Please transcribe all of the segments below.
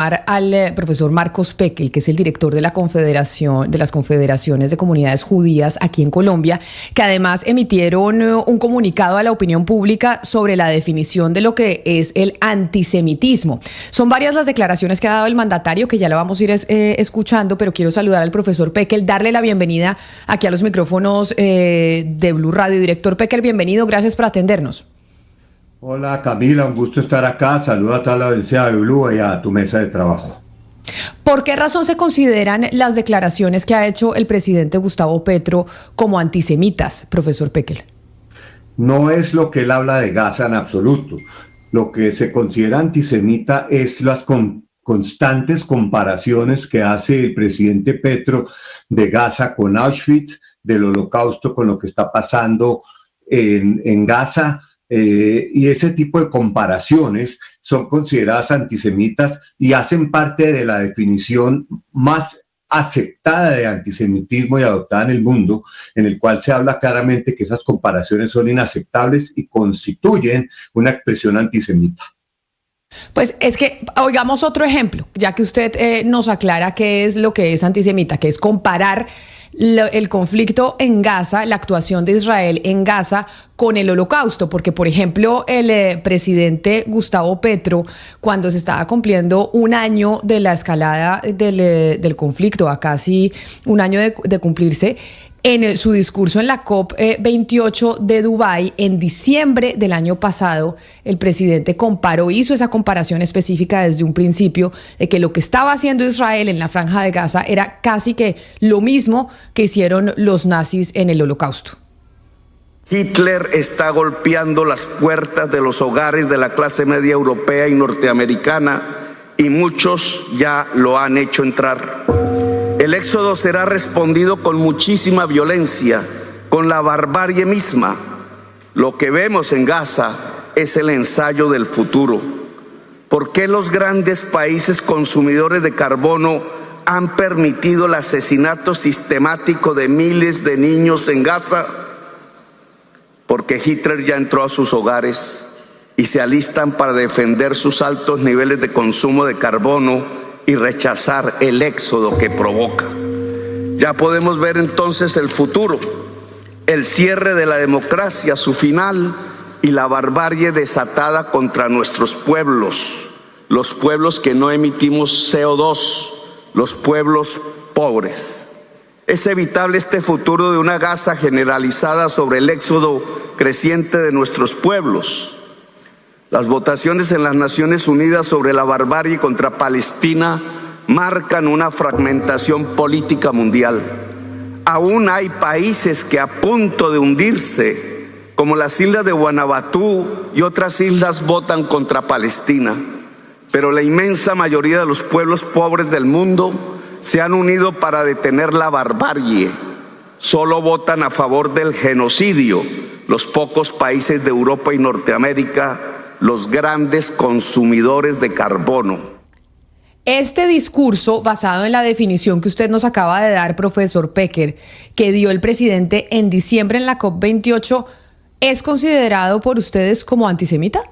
al profesor Marcos Pekel, que es el director de la Confederación de las Confederaciones de Comunidades Judías aquí en Colombia, que además emitieron un comunicado a la opinión pública sobre la definición de lo que es el antisemitismo. Son varias las declaraciones que ha dado el mandatario, que ya la vamos a ir escuchando, pero quiero saludar al profesor Pekel, darle la bienvenida aquí a los micrófonos de Blue Radio. Director Pekel, bienvenido, gracias por atendernos. Hola Camila, un gusto estar acá. Saludo a toda la audiencia de Blue y a tu mesa de trabajo. ¿Por qué razón se consideran las declaraciones que ha hecho el presidente Gustavo Petro como antisemitas, profesor Pekel? No es lo que él habla de Gaza en absoluto. Lo que se considera antisemita es las constantes comparaciones que hace el presidente Petro de Gaza con Auschwitz, del Holocausto con lo que está pasando en Gaza. Y ese tipo de comparaciones son consideradas antisemitas y hacen parte de la definición más aceptada de antisemitismo y adoptada en el mundo, en el cual se habla claramente que esas comparaciones son inaceptables y constituyen una expresión antisemita. Pues es que oigamos otro ejemplo, ya que usted nos aclara qué es lo que es antisemita, que es comparar el conflicto en Gaza, la actuación de Israel en Gaza con el Holocausto, porque por ejemplo el presidente Gustavo Petro, cuando se estaba cumpliendo un año de la escalada del conflicto, a casi un año de cumplirse, en su discurso en la COP28 de Dubái, en diciembre del año pasado, el presidente hizo esa comparación específica desde un principio de que lo que estaba haciendo Israel en la Franja de Gaza era casi que lo mismo que hicieron los nazis en el Holocausto. Hitler está golpeando las puertas de los hogares de la clase media europea y norteamericana y muchos ya lo han hecho entrar. El éxodo será respondido con muchísima violencia, con la barbarie misma. Lo que vemos en Gaza es el ensayo del futuro. ¿Por qué los grandes países consumidores de carbono han permitido el asesinato sistemático de miles de niños en Gaza? Porque Hitler ya entró a sus hogares y se alistan para defender sus altos niveles de consumo de carbono y rechazar el éxodo que provoca. Ya podemos ver entonces el futuro, el cierre de la democracia, su final y la barbarie desatada contra nuestros pueblos, los pueblos que no emitimos CO2, los pueblos pobres. Es evitable este futuro de una Gaza generalizada sobre el éxodo creciente de nuestros pueblos. Las votaciones en las Naciones Unidas sobre la barbarie contra Palestina marcan una fragmentación política mundial. Aún hay países que a punto de hundirse, como las islas de Guanabatú y otras islas, votan contra Palestina. Pero la inmensa mayoría de los pueblos pobres del mundo se han unido para detener la barbarie. Solo votan a favor del genocidio los pocos países de Europa y Norteamérica, los grandes consumidores de carbono. Este discurso, basado en la definición que usted nos acaba de dar, profesor Pekel, que dio el presidente en diciembre en la COP28, ¿es considerado por ustedes como antisemita?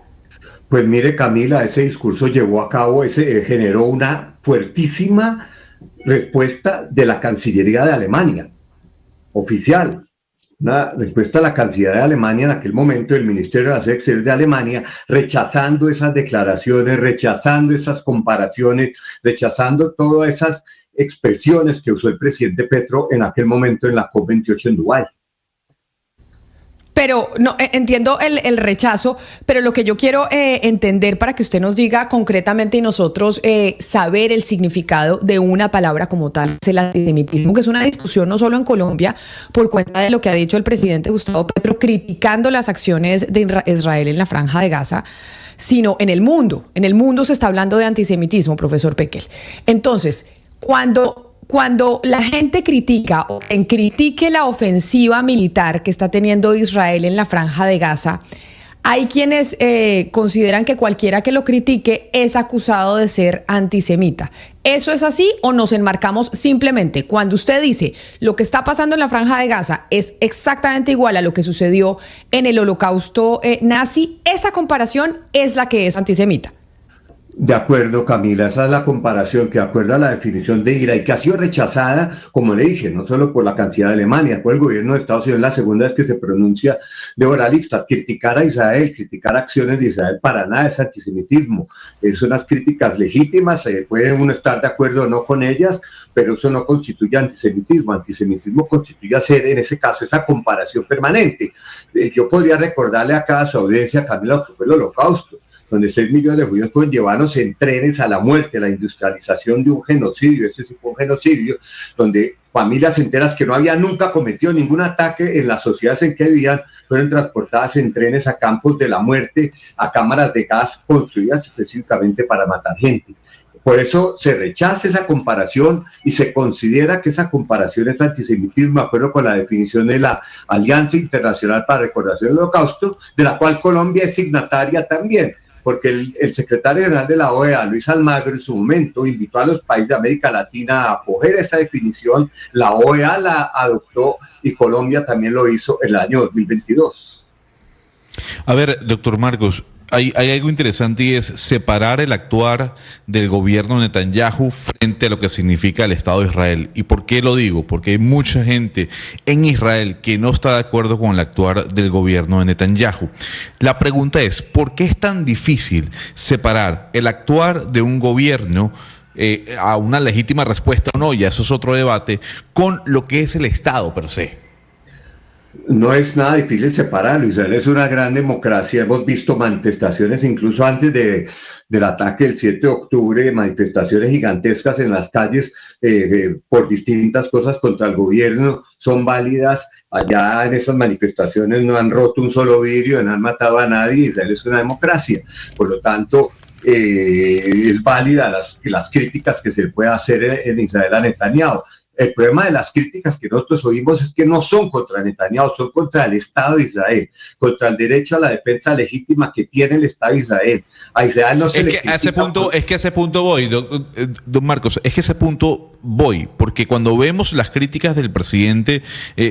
Pues mire, Camila, ese discurso generó una fuertísima respuesta de la Cancillería de Alemania, oficial. Una respuesta a la Cancillería de Alemania en aquel momento, el Ministerio de Relaciones Exteriores de Alemania, rechazando esas declaraciones, rechazando esas comparaciones, rechazando todas esas expresiones que usó el presidente Petro en aquel momento en la COP28 en Dubái. Pero no entiendo el rechazo, pero lo que yo quiero entender para que usted nos diga concretamente y nosotros saber el significado de una palabra como tal es el antisemitismo, que es una discusión no solo en Colombia por cuenta de lo que ha dicho el presidente Gustavo Petro criticando las acciones de Israel en la Franja de Gaza, sino en el mundo. En el mundo se está hablando de antisemitismo, profesor Pekel. Entonces, cuando la gente critica o critique la ofensiva militar que está teniendo Israel en la Franja de Gaza, hay quienes consideran que cualquiera que lo critique es acusado de ser antisemita. ¿Eso es así o nos enmarcamos simplemente cuando usted dice lo que está pasando en la Franja de Gaza es exactamente igual a lo que sucedió en el Holocausto nazi? ¿Esa comparación es la que es antisemita? De acuerdo, Camila, esa es la comparación que de acuerdo a la definición de IRA y que ha sido rechazada, como le dije, no solo por la canciller de Alemania, por el gobierno de Estados Unidos, la segunda vez que se pronuncia de oralista. Criticar a Israel, criticar acciones de Israel para nada es antisemitismo. Son unas críticas legítimas, puede uno estar de acuerdo o no con ellas, pero eso no constituye antisemitismo. Antisemitismo constituye hacer, en ese caso, esa comparación permanente. Yo podría recordarle acá a su audiencia, Camila, lo que fue el Holocausto, donde 6 millones de judíos fueron llevados en trenes a la muerte, la industrialización de un genocidio, ese sí fue un genocidio, donde familias enteras que no habían nunca cometido ningún ataque en las sociedades en que vivían, fueron transportadas en trenes a campos de la muerte, a cámaras de gas construidas específicamente para matar gente. Por eso se rechaza esa comparación y se considera que esa comparación es antisemitismo, de acuerdo con la definición de la Alianza Internacional para la Recordación del Holocausto, de la cual Colombia es signataria también, porque el secretario general de la OEA, Luis Almagro, en su momento invitó a los países de América Latina a acoger esa definición, la OEA la adoptó y Colombia también lo hizo en el año 2022. A ver, doctor Marcos, hay algo interesante y es separar el actuar del gobierno de Netanyahu frente a lo que significa el Estado de Israel. ¿Y por qué lo digo? Porque hay mucha gente en Israel que no está de acuerdo con el actuar del gobierno de Netanyahu. La pregunta es, ¿por qué es tan difícil separar el actuar de un gobierno a una legítima respuesta o no, ya eso es otro debate, con lo que es el Estado per se? No es nada difícil separarlo. Israel es una gran democracia. Hemos visto manifestaciones incluso antes del ataque del 7 de octubre, manifestaciones gigantescas en las calles por distintas cosas contra el gobierno. Son válidas. Allá en esas manifestaciones no han roto un solo vidrio, no han matado a nadie. Israel es una democracia. Por lo tanto, es válida las críticas que se puede hacer en Israel a Netanyahu. El problema de las críticas que nosotros oímos es que no son contra Netanyahu, son contra el Estado de Israel, contra el derecho a la defensa legítima que tiene el Estado de Israel. A Israel no se le critica. Es que a ese punto voy, don Marcos, es que a ese punto voy, porque cuando vemos las críticas del presidente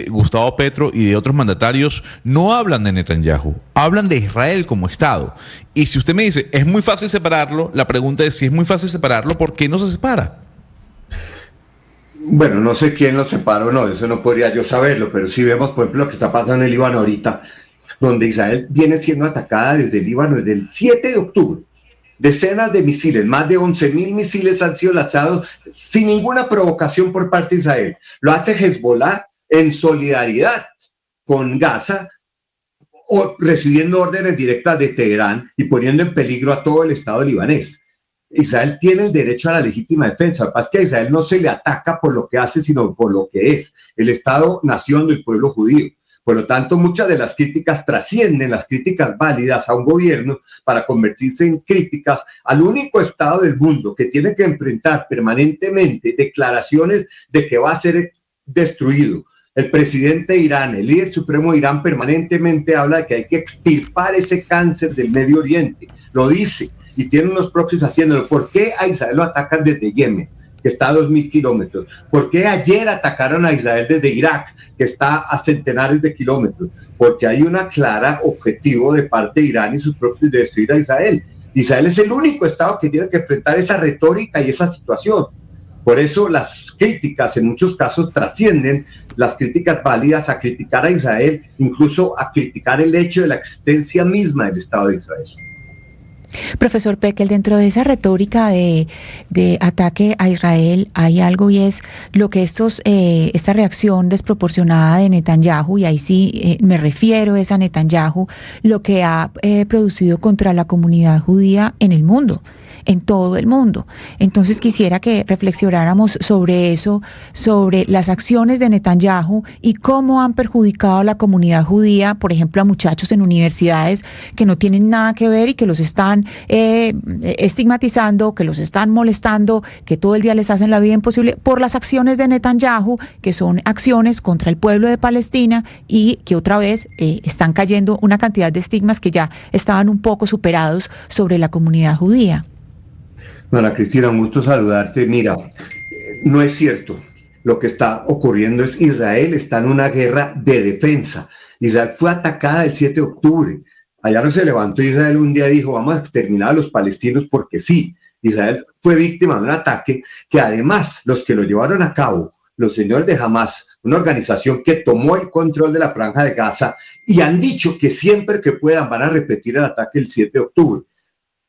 Gustavo Petro y de otros mandatarios, no hablan de Netanyahu, hablan de Israel como Estado. Y si usted me dice, es muy fácil separarlo, la pregunta es, si es muy fácil separarlo, ¿por qué no se separa? Bueno, no sé quién lo separa o no, eso no podría yo saberlo, pero si vemos, por ejemplo, lo que está pasando en el Líbano ahorita, donde Israel viene siendo atacada desde el Líbano desde el 7 de octubre. Decenas de misiles, más de 11.000 misiles han sido lanzados sin ninguna provocación por parte de Israel. Lo hace Hezbollah en solidaridad con Gaza, o recibiendo órdenes directas de Teherán y poniendo en peligro a todo el Estado libanés. Israel tiene el derecho a la legítima defensa. Lo que pasa es que a Israel no se le ataca por lo que hace, sino por lo que es, el Estado-nación del pueblo judío. Por lo tanto, muchas de las críticas trascienden las críticas válidas a un gobierno para convertirse en críticas al único Estado del mundo que tiene que enfrentar permanentemente declaraciones de que va a ser destruido. El presidente de Irán, el líder supremo de Irán, permanentemente habla de que hay que extirpar ese cáncer del Medio Oriente. Lo dice. Y tiene unos propios haciéndolo. ¿Por qué a Israel lo atacan desde Yemen, que está a 2.000 kilómetros? ¿Por qué ayer atacaron a Israel desde Irak, que está a centenares de kilómetros? Porque hay una clara objetivo de parte de Irán y sus propios de destruir a Israel. Israel es el único Estado que tiene que enfrentar esa retórica y esa situación. Por eso las críticas en muchos casos trascienden las críticas válidas a criticar a Israel, incluso a criticar el hecho de la existencia misma del Estado de Israel. Profesor Peckel, dentro de esa retórica de ataque a Israel hay algo, y es lo que esta reacción desproporcionada de Netanyahu, y ahí sí me refiero a Netanyahu, lo que ha producido contra la comunidad judía en el mundo, en todo el mundo. Entonces quisiera que reflexionáramos sobre eso, sobre las acciones de Netanyahu y cómo han perjudicado a la comunidad judía, por ejemplo, a muchachos en universidades que no tienen nada que ver y que los están estigmatizando, que los están molestando, que todo el día les hacen la vida imposible por las acciones de Netanyahu, que son acciones contra el pueblo de Palestina y que otra vez están cayendo una cantidad de estigmas que ya estaban un poco superados sobre la comunidad judía. Ana Cristina, un gusto saludarte. Mira, no es cierto. Lo que está ocurriendo es Israel está en una guerra de defensa. Israel fue atacada el 7 de octubre. Allá no se levantó Israel un día y dijo, vamos a exterminar a los palestinos porque sí. Israel fue víctima de un ataque que además los que lo llevaron a cabo, los señores de Hamas, una organización que tomó el control de la Franja de Gaza y han dicho que siempre que puedan van a repetir el ataque el 7 de octubre.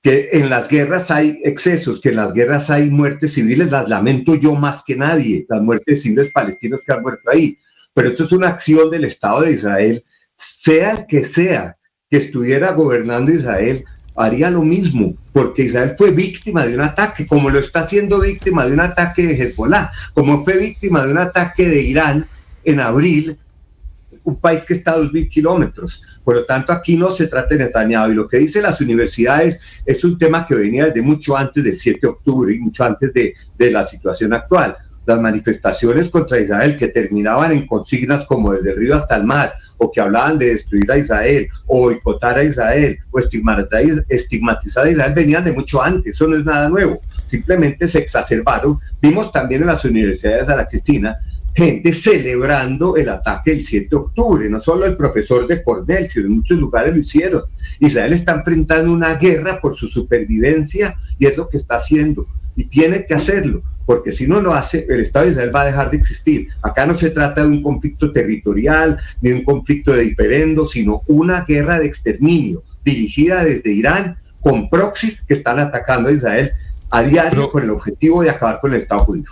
Que en las guerras hay excesos, que en las guerras hay muertes civiles, las lamento yo más que nadie, las muertes civiles palestinos que han muerto ahí. Pero esto es una acción del Estado de Israel, sea el que sea que estuviera gobernando Israel, haría lo mismo, porque Israel fue víctima de un ataque, como lo está siendo víctima de un ataque de Hezbollah, como fue víctima de un ataque de Irán en abril, un país que está a 2.000 kilómetros. Por lo tanto, aquí no se trata de Netanyahu, y lo que dicen las universidades es un tema que venía desde mucho antes del 7 de octubre y mucho antes de la situación actual. Las manifestaciones contra Israel que terminaban en consignas como desde el río hasta el mar, o que hablaban de destruir a Israel, o boicotar a Israel, o estigmatizar a Israel, venían de mucho antes. Eso no es nada nuevo, simplemente se exacerbaron. Vimos también en las universidades de Ana Cristina gente celebrando el ataque del 7 de octubre, no solo el profesor de Cornell, sino en muchos lugares lo hicieron. Israel está enfrentando una guerra por su supervivencia y es lo que está haciendo, y tiene que hacerlo, porque si no lo hace, el Estado de Israel va a dejar de existir. Acá no se trata de un conflicto territorial, ni un conflicto de diferendo, sino una guerra de exterminio, dirigida desde Irán, con proxies que están atacando a Israel a diario con el objetivo de acabar con el Estado judío.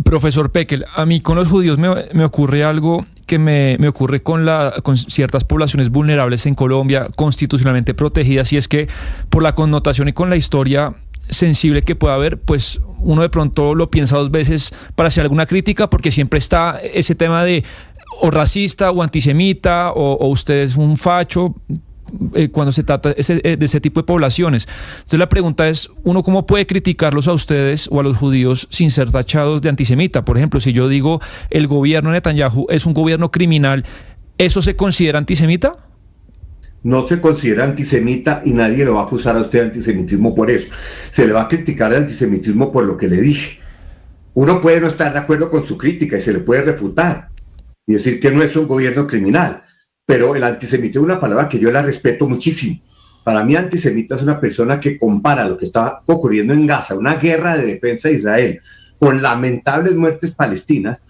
Profesor Pekel, a mí con los judíos me ocurre algo que me ocurre con ciertas poblaciones vulnerables en Colombia, constitucionalmente protegidas, y es que por la connotación y con la historia sensible que pueda haber, pues uno de pronto lo piensa dos veces para hacer alguna crítica, porque siempre está ese tema de o racista o antisemita o usted es un facho, cuando se trata de ese tipo de poblaciones. Entonces la pregunta es, ¿uno cómo puede criticarlos a ustedes o a los judíos sin ser tachados de antisemita? Por ejemplo, si yo digo el gobierno de Netanyahu es un gobierno criminal, ¿eso se considera antisemita? No se considera antisemita y nadie le va a acusar a usted de antisemitismo por eso. Se le va a criticar de antisemitismo por lo que le dije. Uno puede no estar de acuerdo con su crítica y se le puede refutar y decir que no es un gobierno criminal, pero el antisemitismo es una palabra que yo la respeto muchísimo. Para mí, antisemita es una persona que compara lo que está ocurriendo en Gaza, una guerra de defensa de Israel, con lamentables muertes palestinas,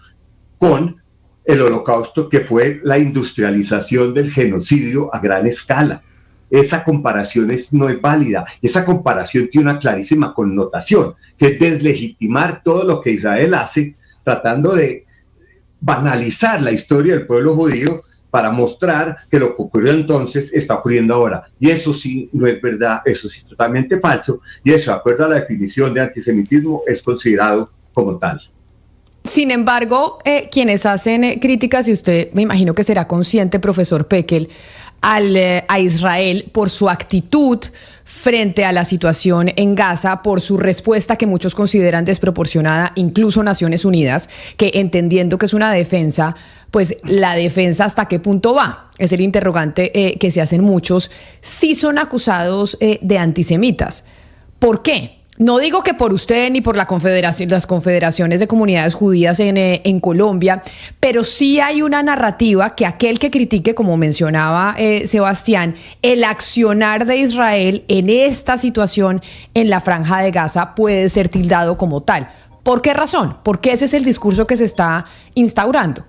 con el holocausto, que fue la industrialización del genocidio a gran escala. Esa comparación no es válida. Esa comparación tiene una clarísima connotación, que es deslegitimar todo lo que Israel hace, tratando de banalizar la historia del pueblo judío para mostrar que lo que ocurrió entonces está ocurriendo ahora. Y eso sí no es verdad, eso sí es totalmente falso, y eso, de acuerdo a la definición de antisemitismo, es considerado como tal. Sin embargo, quienes hacen críticas, y usted me imagino que será consciente, profesor Pekel, a Israel por su actitud frente a la situación en Gaza, por su respuesta que muchos consideran desproporcionada, incluso Naciones Unidas, que entendiendo que es una defensa, pues la defensa hasta qué punto va, es el interrogante que se hacen muchos, sí son acusados de antisemitas. ¿Por qué? No digo que por usted ni por las confederaciones de comunidades judías en Colombia, pero sí hay una narrativa que aquel que critique, como mencionaba Sebastián, el accionar de Israel en esta situación en la Franja de Gaza puede ser tildado como tal. ¿Por qué razón? Porque ese es el discurso que se está instaurando.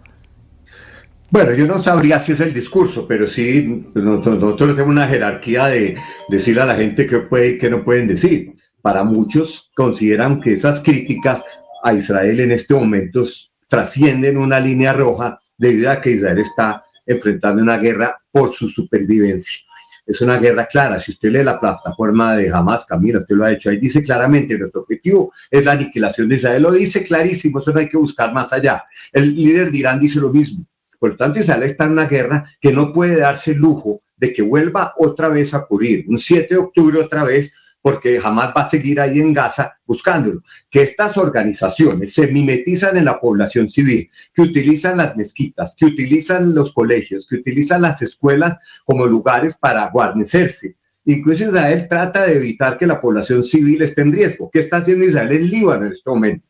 Bueno, yo no sabría si es el discurso, pero sí, nosotros tenemos una jerarquía de decirle a la gente qué puede y qué no pueden decir. Para muchos consideran que esas críticas a Israel en este momento trascienden una línea roja debido a que Israel está enfrentando una guerra por su supervivencia. Es una guerra clara. Si usted lee la plataforma de Hamas, Camila, usted lo ha hecho, ahí dice claramente, nuestro objetivo es la aniquilación de Israel. Lo dice clarísimo, eso no hay que buscar más allá. El líder de Irán dice lo mismo. Por lo tanto, Israel está en una guerra que no puede darse el lujo de que vuelva otra vez a ocurrir, un 7 de octubre otra vez, porque jamás va a seguir ahí en Gaza buscándolo. Que estas organizaciones se mimetizan en la población civil, que utilizan las mezquitas, que utilizan los colegios, que utilizan las escuelas como lugares para guarnecerse. Incluso Israel trata de evitar que la población civil esté en riesgo. ¿Qué está haciendo Israel en Líbano en este momento?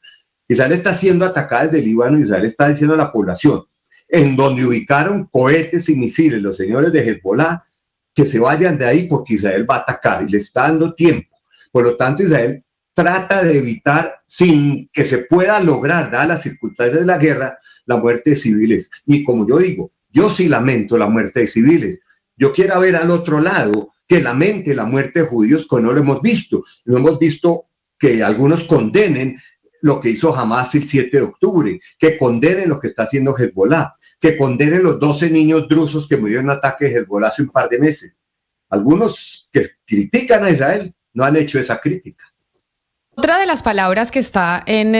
Israel está siendo atacada desde Líbano, Israel está diciendo a la población, en donde ubicaron cohetes y misiles los señores de Hezbollah, que se vayan de ahí porque Israel va a atacar y le está dando tiempo. Por lo tanto, Israel trata de evitar, sin que se pueda lograr, dadas las circunstancias de la guerra, la muerte de civiles. Y como yo digo, yo sí lamento la muerte de civiles. Yo quiero ver al otro lado que lamente la muerte de judíos, que no lo hemos visto. No hemos visto que algunos condenen lo que hizo Hamas el 7 de octubre, que condenen lo que está haciendo Hezbollah, que condenen los 12 niños drusos que murieron en un ataque de Hezbollah hace un par de meses. Algunos que critican a Israel no han hecho esa crítica. Otra de las palabras que está en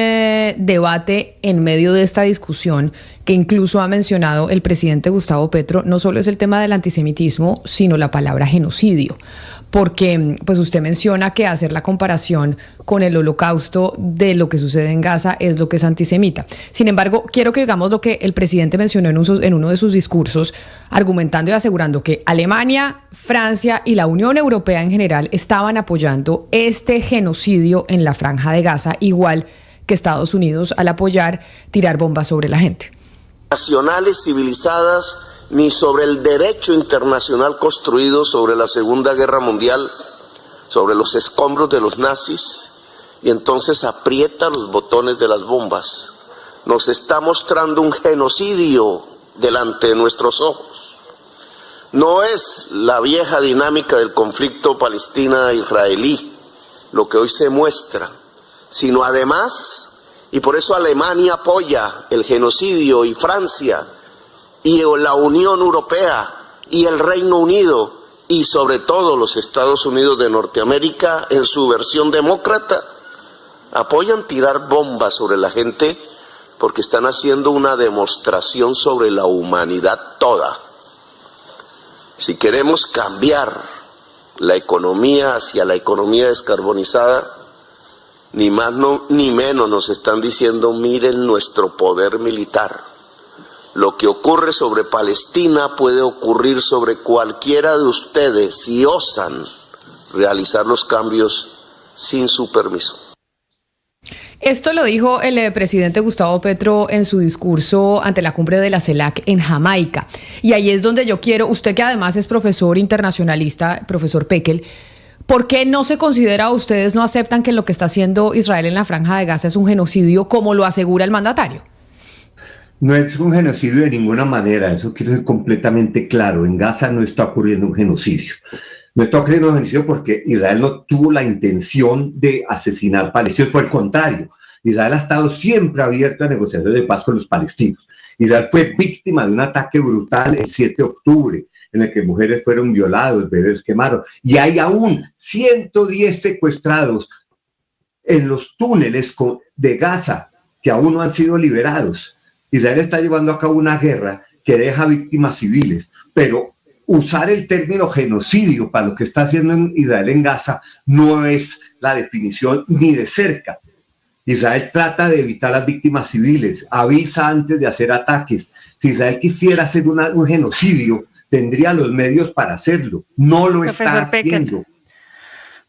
debate en medio de esta discusión, que incluso ha mencionado el presidente Gustavo Petro, no solo es el tema del antisemitismo, sino la palabra genocidio. Porque pues usted menciona que hacer la comparación con el holocausto de lo que sucede en Gaza es lo que es antisemita. Sin embargo, quiero que digamos lo que el presidente mencionó en uno de sus discursos, argumentando y asegurando que Alemania, Francia y la Unión Europea en general estaban apoyando este genocidio en la Franja de Gaza, igual que Estados Unidos al apoyar tirar bombas sobre la gente. Nacionales civilizadas ni sobre el derecho internacional construido sobre la Segunda Guerra Mundial, sobre los escombros de los nazis, y entonces aprieta los botones de las bombas. Nos está mostrando un genocidio delante de nuestros ojos. No es la vieja dinámica del conflicto palestina-israelí lo que hoy se muestra, sino además, y por eso Alemania apoya el genocidio y Francia, y la Unión Europea y el Reino Unido y sobre todo los Estados Unidos de Norteamérica en su versión demócrata apoyan tirar bombas sobre la gente porque están haciendo una demostración sobre la humanidad toda. Si queremos cambiar la economía hacia la economía descarbonizada, ni más ni menos nos están diciendo miren nuestro poder militar. Lo que ocurre sobre Palestina puede ocurrir sobre cualquiera de ustedes si osan realizar los cambios sin su permiso. Esto lo dijo el presidente Gustavo Petro en su discurso ante la cumbre de la CELAC en Jamaica. Y ahí es donde yo quiero, usted que además es profesor internacionalista, profesor Pekel, ¿por qué no se considera, ustedes no aceptan que lo que está haciendo Israel en la Franja de Gaza es un genocidio como lo asegura el mandatario? No es un genocidio de ninguna manera, eso quiero ser completamente claro. En Gaza no está ocurriendo un genocidio. No está ocurriendo un genocidio porque Israel no tuvo la intención de asesinar palestinos. Por el contrario, Israel ha estado siempre abierto a negociaciones de paz con los palestinos. Israel fue víctima de un ataque brutal el 7 de octubre, en el que mujeres fueron violadas, bebés quemados. Y hay aún 110 secuestrados en los túneles de Gaza que aún no han sido liberados. Israel está llevando a cabo una guerra que deja víctimas civiles, pero usar el término genocidio para lo que está haciendo Israel en Gaza no es la definición ni de cerca. Israel trata de evitar las víctimas civiles, avisa antes de hacer ataques. Si Israel quisiera hacer un genocidio, tendría los medios para hacerlo. No lo está haciendo.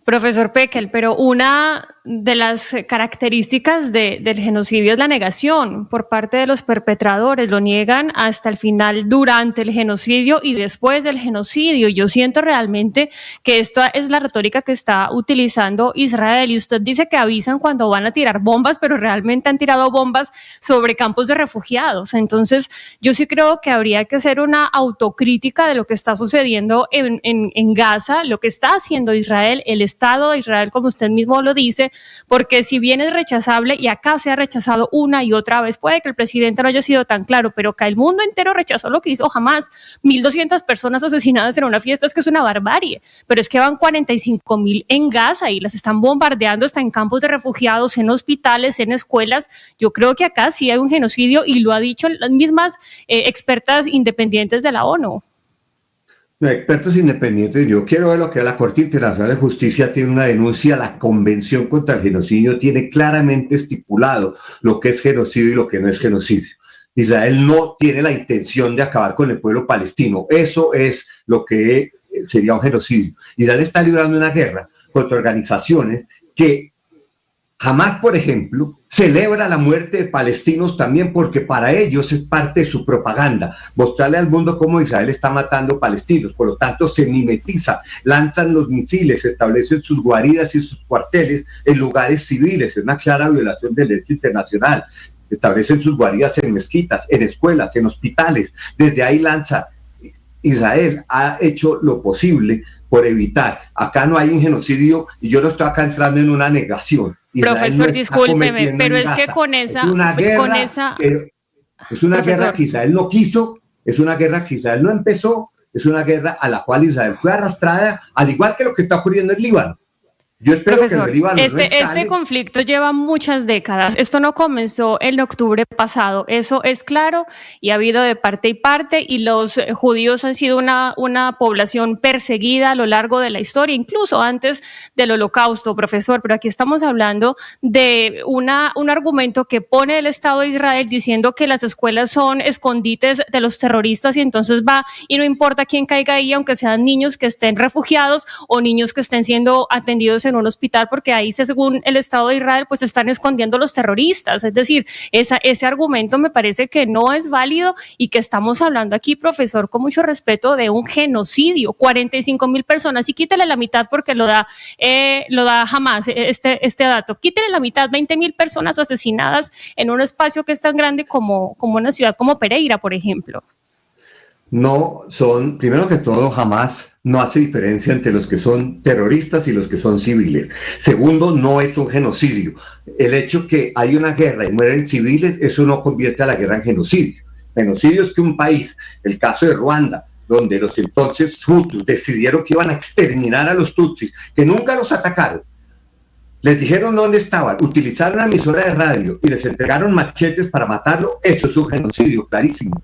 Profesor Pekel, pero una de las características del genocidio es la negación por parte de los perpetradores. Lo niegan hasta el final, durante el genocidio y después del genocidio. Yo siento realmente que esta es la retórica que está utilizando Israel. Y usted dice que avisan cuando van a tirar bombas, pero realmente han tirado bombas sobre campos de refugiados. Entonces, yo sí creo que habría que hacer una autocrítica de lo que está sucediendo en Gaza, lo que está haciendo Israel, el Estado de Israel, como usted mismo lo dice, porque si bien es rechazable y acá se ha rechazado una y otra vez, puede que el presidente no haya sido tan claro, pero que el mundo entero rechazó lo que hizo Hamas, 1.200 personas asesinadas en una fiesta, es que es una barbarie, pero es que van 45.000 en Gaza y las están bombardeando hasta en campos de refugiados, en hospitales, en escuelas. Yo creo que acá sí hay un genocidio y lo ha dicho las mismas expertas independientes de la ONU. Expertos independientes, yo quiero ver lo que la Corte Internacional de Justicia tiene una denuncia, la Convención contra el Genocidio tiene claramente estipulado lo que es genocidio y lo que no es genocidio. Israel no tiene la intención de acabar con el pueblo palestino, eso es lo que sería un genocidio. Israel está librando una guerra contra organizaciones que Hamas, por ejemplo, celebra la muerte de palestinos también porque para ellos es parte de su propaganda, mostrarle al mundo cómo Israel está matando palestinos, por lo tanto se mimetiza, lanzan los misiles, establecen sus guaridas y sus cuarteles en lugares civiles, es una clara violación del derecho internacional, establecen sus guaridas en mezquitas, en escuelas, en hospitales, desde ahí lanza. Israel ha hecho lo posible por evitar. Acá no hay un genocidio y yo no estoy acá entrando en una negación. Israel profesor, no discúlpeme, pero es que con esa... Es una guerra que Israel no quiso, es una guerra que Israel no empezó, es una guerra a la cual Israel fue arrastrada, al igual que lo que está ocurriendo en Líbano. Yo espero profesor, que el Líbano este conflicto lleva muchas décadas. Esto no comenzó en octubre pasado, eso es claro, y ha habido de parte y parte, y los judíos han sido una población perseguida a lo largo de la historia, incluso antes del Holocausto, profesor. Pero aquí estamos hablando de un argumento que pone el Estado de Israel diciendo que las escuelas son escondites de los terroristas, y entonces va y no importa quién caiga ahí, aunque sean niños que estén refugiados o niños que estén siendo atendidos en un hospital, porque ahí, según el Estado de Israel, pues están escondiendo los terroristas. Es decir, ese argumento me parece que no es válido, y que estamos hablando aquí, profesor, con mucho respeto, de un genocidio. 45,000 personas, y quítale la mitad porque lo da Hamas, este dato. Quítale la mitad, 20,000 personas asesinadas en un espacio que es tan grande como una ciudad como Pereira, por ejemplo. No son, primero que todo, Hamas no hace diferencia entre los que son terroristas y los que son civiles. Segundo, no es un genocidio. El hecho que hay una guerra y mueren civiles, eso no convierte a la guerra en genocidio. Genocidio es que un país, el caso de Ruanda, donde los entonces Hutus decidieron que iban a exterminar a los Tutsis, que nunca los atacaron, les dijeron dónde estaban, utilizaron una emisora de radio y les entregaron machetes para matarlo, eso es un genocidio, clarísimo.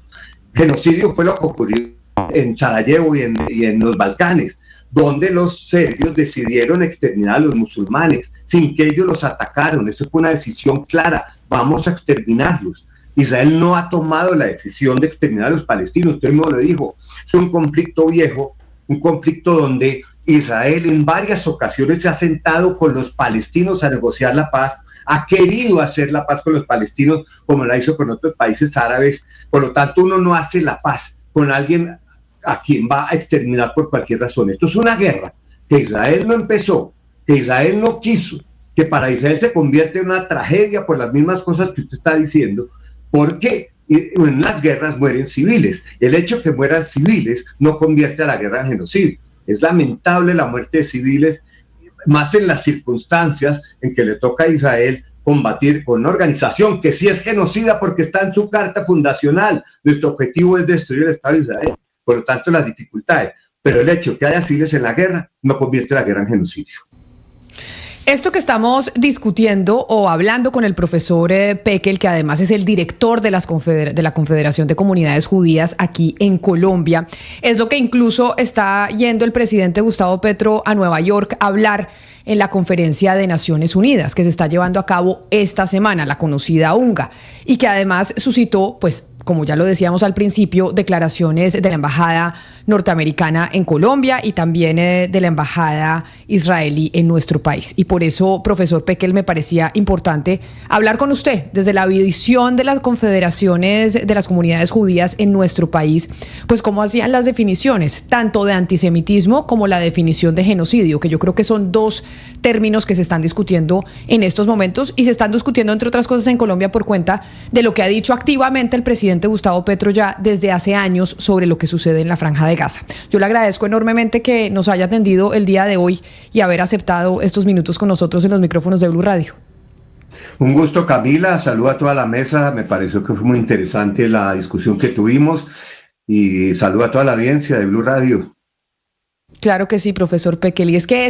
Genocidio fue lo que ocurrió en Sarajevo y en los Balcanes, donde los serbios decidieron exterminar a los musulmanes sin que ellos los atacaron. Eso fue una decisión clara, vamos a exterminarlos. Israel no ha tomado la decisión de exterminar a los palestinos, usted mismo lo dijo, es un conflicto viejo, un conflicto donde Israel en varias ocasiones se ha sentado con los palestinos a negociar la paz, ha querido hacer la paz con los palestinos como la hizo con otros países árabes. Por lo tanto, uno no hace la paz con alguien a quien va a exterminar por cualquier razón. Esto es una guerra que Israel no empezó, que Israel no quiso, que para Israel se convierte en una tragedia por las mismas cosas que usted está diciendo, porque en las guerras mueren civiles. El hecho de que mueran civiles no convierte a la guerra en genocidio. Es lamentable la muerte de civiles, más en las circunstancias en que le toca a Israel combatir con una organización que sí es genocida porque está en su carta fundacional. Nuestro objetivo es destruir el Estado de Israel. Por lo tanto, las dificultades. Pero el hecho de que haya civiles en la guerra no convierte la guerra en genocidio. Esto que estamos discutiendo o hablando con el profesor Pekel, que además es el director de la Confederación de Comunidades Judías aquí en Colombia, es lo que incluso está yendo el presidente Gustavo Petro a Nueva York a hablar en la Conferencia de Naciones Unidas, que se está llevando a cabo esta semana, la conocida UNGA, y que además suscitó, pues, como ya lo decíamos al principio, declaraciones de la Embajada norteamericana en Colombia y también de la Embajada israelí en nuestro país. Y por eso, profesor Pekel, me parecía importante hablar con usted desde la visión de las confederaciones de las comunidades judías en nuestro país, pues cómo hacían las definiciones, tanto de antisemitismo como la definición de genocidio, que yo creo que son dos términos que se están discutiendo en estos momentos y se están discutiendo, entre otras cosas, en Colombia por cuenta de lo que ha dicho activamente el presidente Gustavo Petro ya desde hace años sobre lo que sucede en la Franja de Gaza. Yo le agradezco enormemente que nos haya atendido el día de hoy y haber aceptado estos minutos con nosotros en los micrófonos de Blue Radio. Un gusto, Camila, saludo a toda la mesa, me pareció que fue muy interesante la discusión que tuvimos y saludo a toda la audiencia de Blue Radio. Claro que sí, profesor Pekel, y es que